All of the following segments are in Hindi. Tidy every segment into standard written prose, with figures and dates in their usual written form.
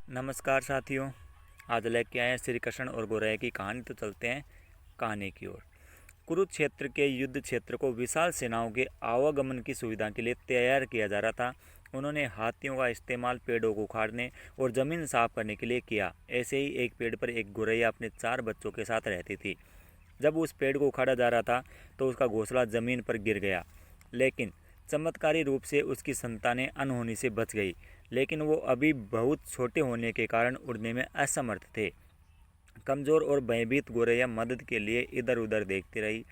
नमस्कार साथियों, आज लेके आए हैं श्री कृष्ण और गौरैया की कहानी। तो चलते हैं कहानी की ओर। कुरुक्षेत्र के युद्ध क्षेत्र को विशाल सेनाओं के आवागमन की सुविधा के लिए तैयार किया जा रहा था। उन्होंने हाथियों का इस्तेमाल पेड़ों को उखाड़ने और ज़मीन साफ करने के लिए किया। ऐसे ही एक पेड़ पर एक गौरैया अपने 4 बच्चों के साथ रहती थी। जब उस पेड़ को उखाड़ा जा रहा था तो उसका घोंसला ज़मीन पर गिर गया, लेकिन चमत्कारी रूप से उसकी संतानें अनहोनी से बच गई। लेकिन वो अभी बहुत छोटे होने के कारण उड़ने में असमर्थ थे। कमज़ोर और भयभीत गौरैया मदद के लिए इधर उधर देखती रही।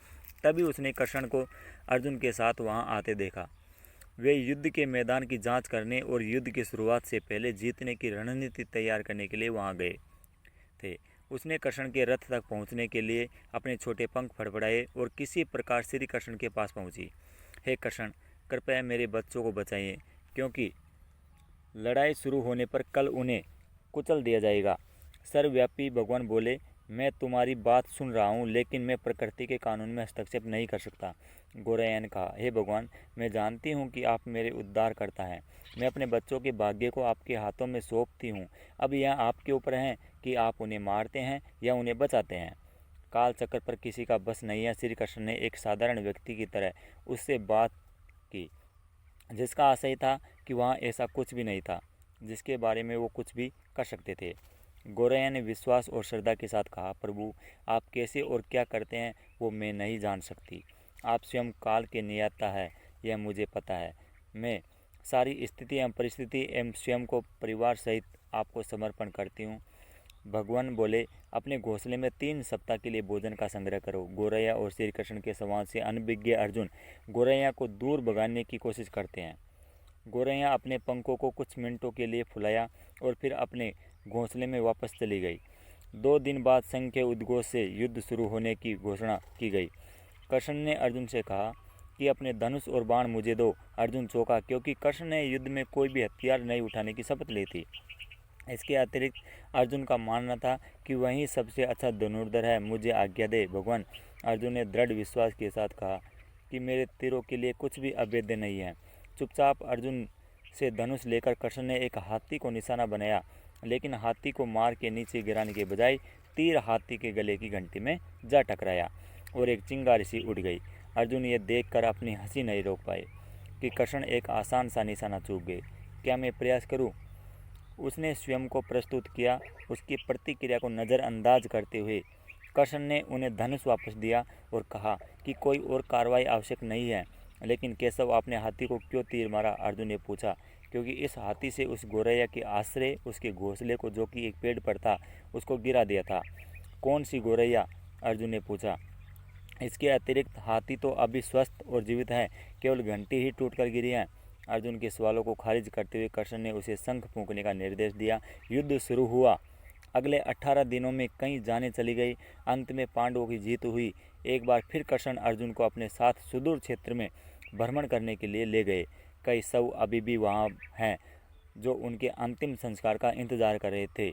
तभी उसने कृष्ण को अर्जुन के साथ वहां आते देखा। वे युद्ध के मैदान की जांच करने और युद्ध की शुरुआत से पहले जीतने की रणनीति तैयार करने के लिए वहां गए थे। उसने कृष्ण के रथ तक पहुंचने के लिए अपने छोटे पंख फड़फड़ाए और किसी प्रकार श्री कृष्ण के पास पहुंची। हे कृष्ण, कृपया मेरे बच्चों को बचाइए, क्योंकि लड़ाई शुरू होने पर कल उन्हें कुचल दिया जाएगा। सर्वव्यापी भगवान बोले, मैं तुम्हारी बात सुन रहा हूँ, लेकिन मैं प्रकृति के कानून में हस्तक्षेप नहीं कर सकता। गौरैया ने कहा, हे भगवान, मैं जानती हूँ कि आप मेरे उद्धार करता हैं। मैं अपने बच्चों के भाग्य को आपके हाथों में सौंपती हूँ। अब यह आपके ऊपर है कि आप उन्हें मारते हैं या उन्हें बचाते हैं। काल चक्र पर किसी का बस नहीं है। श्री कृष्ण ने एक साधारण व्यक्ति की तरह उससे बात की, जिसका आशय था कि वहाँ ऐसा कुछ भी नहीं था जिसके बारे में वो कुछ भी कर सकते थे। गौरैया ने विश्वास और श्रद्धा के साथ कहा, प्रभु, आप कैसे और क्या करते हैं वो मैं नहीं जान सकती। आप स्वयं काल के नियंता है, यह मुझे पता है। मैं सारी स्थिति एवं परिस्थिति एवं स्वयं को परिवार सहित आपको समर्पण करती हूँ। भगवान बोले, अपने घोंसले में 3 सप्ताह के लिए भोजन का संग्रह करो। गौरैया और श्री कृष्ण के संवाद से अनभिज्ञ अर्जुन गौरैया को दूर भगाने की कोशिश करते हैं। गौरैया अपने पंखों को कुछ मिनटों के लिए फुलाया और फिर अपने घोंसले में वापस चली गई। 2 दिन बाद संघ के उद्घोष से युद्ध शुरू होने की घोषणा की गई। कृष्ण ने अर्जुन से कहा कि अपने धनुष और बाण मुझे दो। अर्जुन चौंका, क्योंकि कृष्ण ने युद्ध में कोई भी हथियार नहीं उठाने की शपथ ली थी। इसके अतिरिक्त अर्जुन का मानना था कि वही सबसे अच्छा धनुर्धर है। मुझे आज्ञा दे भगवान, अर्जुन ने दृढ़ विश्वास के साथ कहा, कि मेरे तीरों के लिए कुछ भी अवैध नहीं है। चुपचाप अर्जुन से धनुष लेकर कृष्ण ने एक हाथी को निशाना बनाया, लेकिन हाथी को मार के नीचे गिराने के बजाय तीर हाथी के गले की घंटी में जा टकराया और एक चिंगारी सी उड़ गई। अर्जुन ये देखकर अपनी हंसी नहीं रोक पाए कि कृष्ण एक आसान सा निशाना चूक गए। क्या मैं प्रयास करूं? उसने स्वयं को प्रस्तुत किया। उसकी प्रतिक्रिया को नज़रअंदाज करते हुए कृष्ण ने उन्हें धनुष वापस दिया और कहा कि कोई और कार्रवाई आवश्यक नहीं है। लेकिन केशव, आपने हाथी को क्यों तीर मारा? अर्जुन ने पूछा। क्योंकि इस हाथी से उस गौरैया के आश्रय, उसके घोंसले को, जो कि एक पेड़ पर था, उसको गिरा दिया था। कौन सी गौरैया? अर्जुन ने पूछा। इसके अतिरिक्त हाथी तो अभी स्वस्थ और जीवित है, केवल घंटी ही टूटकर गिरी है। अर्जुन के सवालों को खारिज करते हुए कृष्ण ने उसे शंख फूंकने का निर्देश दिया। युद्ध शुरू हुआ। अगले 18 दिनों में कई जानें चली गई। अंत में पांडवों की जीत हुई। एक बार फिर कृष्ण अर्जुन को अपने साथ सुदूर क्षेत्र में भ्रमण करने के लिए ले गए। कई शव अभी भी वहाँ हैं जो उनके अंतिम संस्कार का इंतजार कर रहे थे।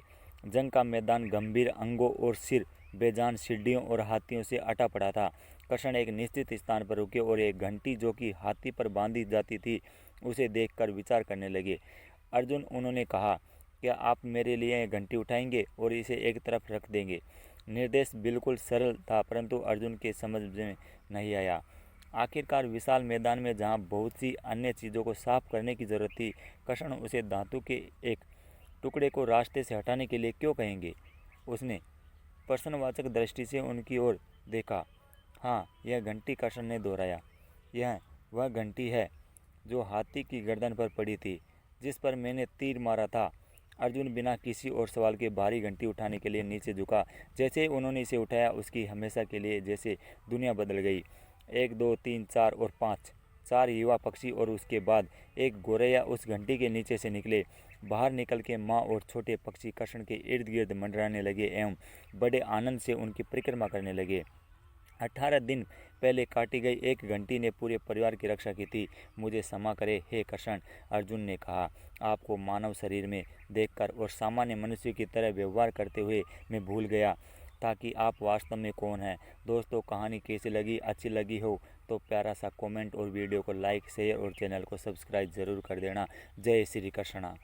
जंग का मैदान गंभीर अंगों और सिर बेजान सीढ़ियों और हाथियों से अटा पड़ा था। कृष्ण एक निश्चित स्थान पर रुके और एक घंटी जो कि हाथी पर बांधी जाती थी उसे देखकर विचार करने लगे। अर्जुन, उन्होंने कहा, क्या आप मेरे लिए यह घंटी उठाएंगे और इसे एक तरफ रख देंगे? निर्देश बिल्कुल सरल था, परंतु अर्जुन के समझ में नहीं आया। आखिरकार विशाल मैदान में जहाँ बहुत सी अन्य चीज़ों को साफ करने की जरूरत थी, कृष्ण उसे धातु के एक टुकड़े को रास्ते से हटाने के लिए क्यों कहेंगे? उसने प्रश्नवाचक दृष्टि से उनकी ओर देखा। हाँ, यह घंटी, कृष्ण ने दोहराया। यह वह घंटी है जो हाथी की गर्दन पर पड़ी थी, जिस पर मैंने तीर मारा था। अर्जुन बिना किसी और सवाल के भारी घंटी उठाने के लिए नीचे झुका। जैसे ही उन्होंने इसे उठाया, उसकी हमेशा के लिए जैसे दुनिया बदल गई। 1, 2, 3, 4 और 5, 4 युवा पक्षी और उसके बाद एक गौरैया उस घंटी के नीचे से निकले। बाहर निकल के माँ और छोटे पक्षी कृष्ण के इर्द गिर्द मंडराने लगे एवं बड़े आनंद से उनकी परिक्रमा करने लगे। 18 दिन पहले काटी गई एक घंटी ने पूरे परिवार की रक्षा की थी। मुझे क्षमा करे हे कृष्ण, अर्जुन ने कहा। आपको मानव शरीर में देखकर और सामान्य मनुष्य की तरह व्यवहार करते हुए मैं भूल गया था कि आप वास्तव में कौन हैं। दोस्तों, कहानी कैसी लगी? अच्छी लगी हो तो प्यारा सा कमेंट और वीडियो को लाइक, शेयर और चैनल को सब्सक्राइब ज़रूर कर देना। जय श्री कृष्णा।